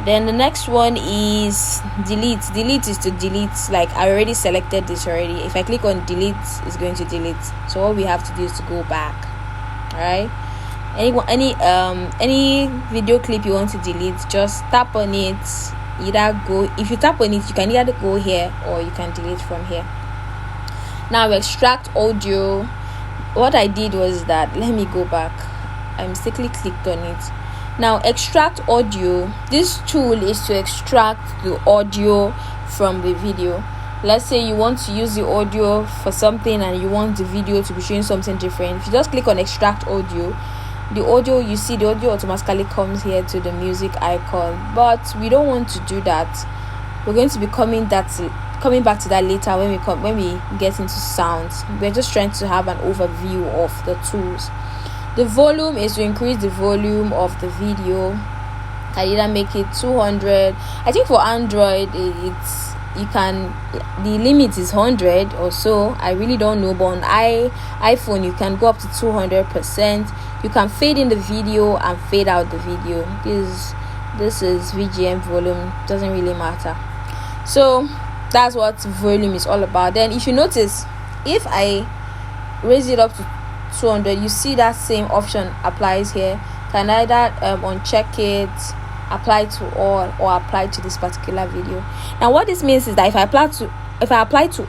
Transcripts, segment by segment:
Then the next one is delete. Delete is to delete. Like, I already selected this already. If I click on delete, it's going to delete. So all we have to do is to go back. All right, any video clip you want to delete, just tap on it. If you tap on it, you can either go here or you can delete from here. Now extract audio. What I did was that, let me go back, I mistakenly clicked on it. Now extract audio, this tool is to extract the audio from the video. Let's say you want to use the audio for something and you want the video to be showing something different. If you just click on extract audio, the audio automatically comes here to the music icon. But we don't want to do that. We're going to be coming back to that later when we get into sounds. We're just trying to have an overview of the tools. The volume is to increase the volume of the video. I either make it 200. I think for Android the limit is 100 or so. I really don't know, but on iPhone you can go up to 200%. You can fade in the video and fade out the video. This is VGM volume, doesn't really matter. So that's what volume is all about. Then if you notice, if I raise it up to 200, you see that same option applies here. Can either uncheck it, apply to all, or apply to this particular video. Now what this means is that if I apply to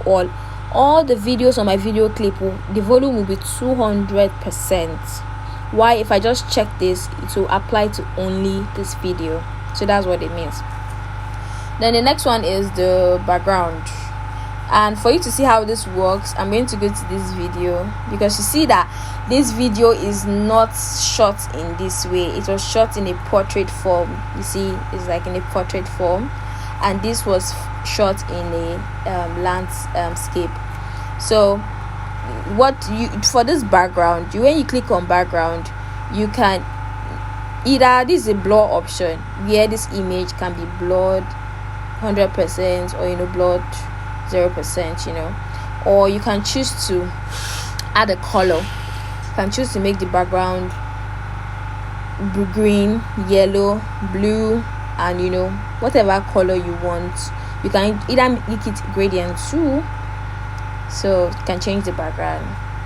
all the videos on my video clip, the volume will be 200%. Why? If I just check this, it will apply to only this video. So that's what it means. Then the next one is the background. And for you to see how this works, I'm going to go to this video, because you see that this video is not shot in this way. It was shot in a portrait form. You see, it's like in a portrait form, and this was shot in a landscape. So for this background, when you click on background, you can either, this is a blur option where this image can be blurred 100% or blurred 0%, or you can choose to add a color. You can choose to make the background green, yellow, blue, and whatever color you want. You can either make it gradient too, so you can change the background.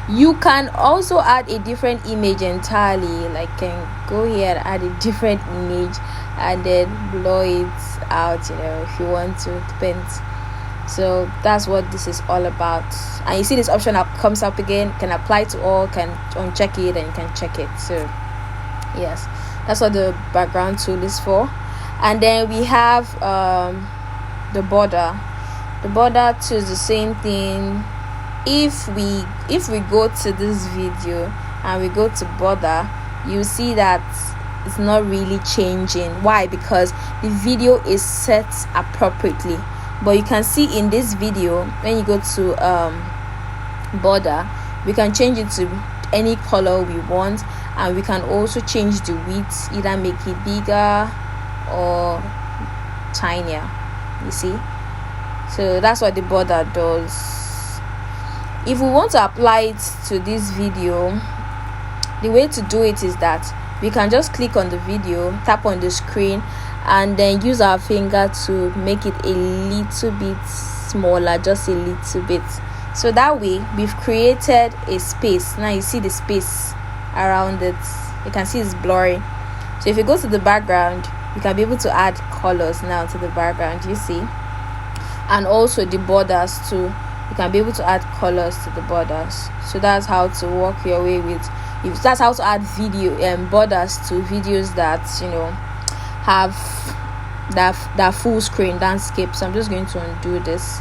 You can also add a different image entirely, like can go here and add a different image and then blur it out, if you want to, depends. So that's what this is all about. And you see this option comes up again, can apply to all, can uncheck it, and you can check it. So yes, that's what the background tool is for. And then we have the border. The border too is the same thing. If we go to this video and we go to border, you see that it's not really changing. Why? Because the video is set appropriately. But you can see in this video, when you go to border, we can change it to any color we want, and we can also change the width, either make it bigger or tinier. You see, so that's what the border does. If we want to apply it to this video, the way to do it is that we can just click on the video, tap on the screen, and then use our finger to make it a little bit smaller, just a little bit. So that way we've created a space. Now you see the space around it, you can see it's blurry. So if you go to the background, you can be able to add colors now to the background, you see, and also the borders too. You can be able to add colors to the borders. So that's how to work your way with, that's how to add video borders to videos that have that full screen landscape. So I'm just going to undo this.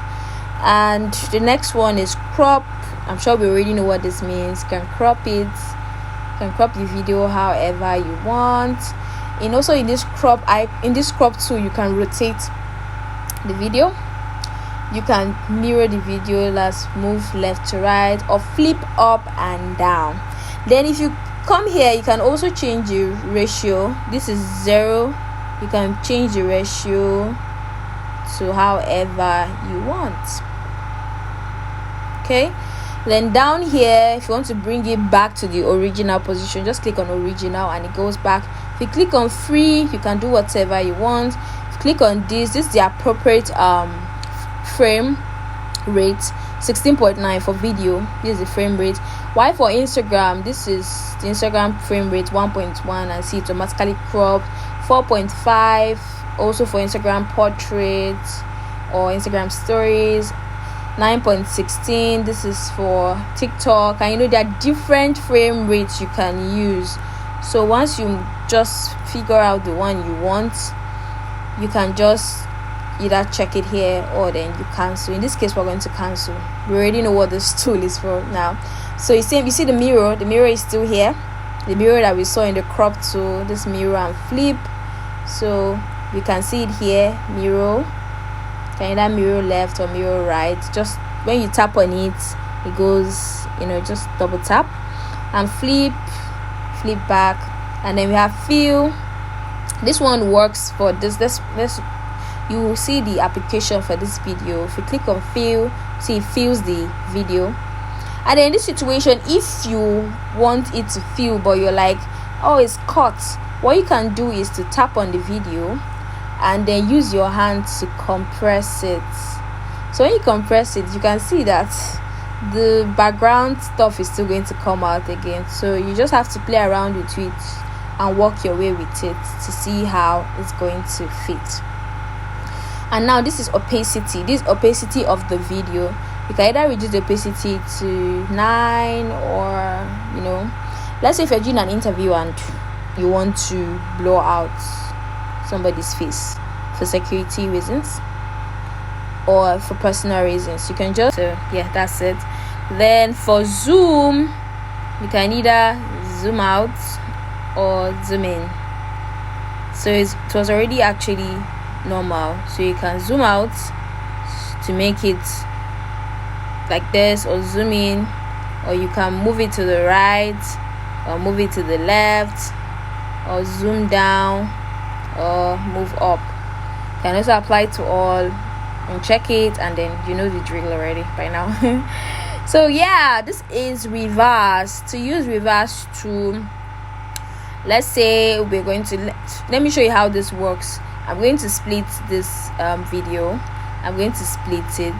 And the next one is crop. I'm sure we already know what this means. You can crop it, you can crop the video however you want. And also in this crop tool, you can rotate the video, you can mirror the video, let's move left to right, or flip up and down. Then if you come here, you can also change the ratio. This is 0. You can change the ratio to however you want. Okay, then down here, if you want to bring it back to the original position, just click on original and it goes back If you click on free, you can do whatever you want. If you click on this is the appropriate frame rate, 16.9 for video. This is the frame rate. Why for Instagram, this is the Instagram frame rate 1.1, and see it automatically cropped. 4.5 also for Instagram portrait or Instagram stories. 9.16, this is for TikTok. And there are different frame rates you can use. So once you just figure out the one you want, you can just either check it here or then you cancel. In this case, we're going to cancel. We already know what this tool is for now. So you see the mirror is still here, the mirror that we saw in the crop tool. This mirror and flip, so you can see it here. Mirror, can either mirror left or mirror right. Just when you tap on it, it goes, just double tap and flip back. And then we have fill. This one works for this. You will see the application for this video. If you click on fill, see it fills the video. And then in this situation, if you want it to fill but you're like, oh, it's cut, what you can do is to tap on the video and then use your hand to compress it. So when you compress it, you can see that the background stuff is still going to come out again. So you just have to play around with it and work your way with it to see how it's going to fit. And now this is opacity. This opacity of the video, you can either reduce the opacity to 9 or let's say if you're doing an interview and you want to blur out somebody's face for security reasons or for personal reasons, you can just that's it. Then for zoom, you can either zoom out or zoom in. So it was already actually normal, so you can zoom out to make it like this, or zoom in, or you can move it to the right or move it to the left, or zoom down or move up. You can also apply to all and check it, and then the drill already by now. So this is reverse. To use reverse to, let's say we're going to let me show you how this works. I'm going to split this video. I'm going to split it.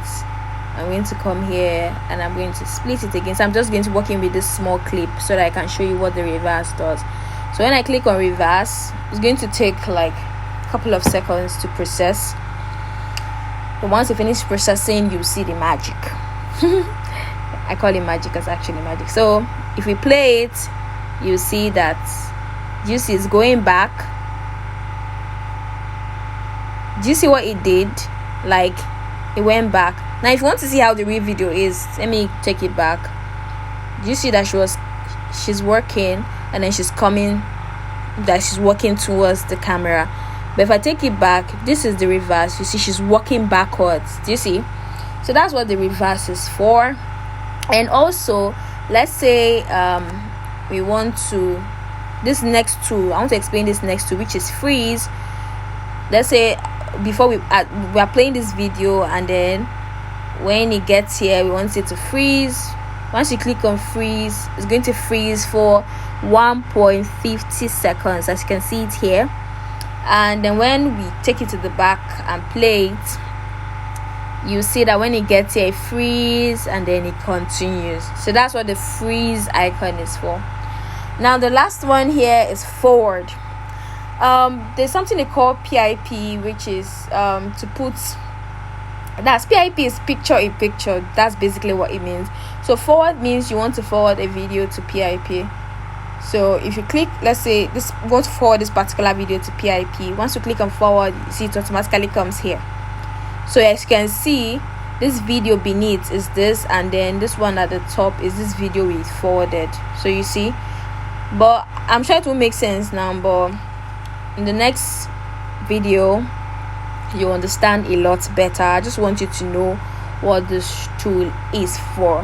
I'm going to come here and I'm going to split it again. So I'm just going to work in with this small clip so that I can show you what the reverse does. So when I click on reverse, it's going to take like a couple of seconds to process. But once you finish processing, you see the magic. I call it magic, it's actually magic. So if we play it, you see that it's going back. Do you see what it did? Like, it went back. Now if you want to see how the real video is, let me take it back. Do you see that she's working and then she's walking towards the camera? But if I take it back, this is the reverse. You see she's walking backwards. Do you see? So that's what the reverse is for. And also, let's say we want to, this next tool, I want to explain this next tool, which is freeze. Let's say before we are playing this video, and then when it gets here, we want it to freeze. Once you click on freeze, it's going to freeze for 1.50 seconds, as you can see it here. And then when we take it to the back and play it, you see that when it gets here, it freeze and then it continues. So that's what the freeze icon is for. Now the last one here is forward. There's something they call PIP, which is to put, that's PIP is picture in picture. That's basically what it means. So forward means you want to forward a video to PIP. So if you click, let's say this, want to forward this particular video to PIP. Once you click on forward, you see it automatically comes here. So as you can see, this video beneath is this, and then this one at the top is this video we forwarded. So you see, but I'm sure it will make sense now, but in the next video you understand a lot better. I just want you to know what this tool is for.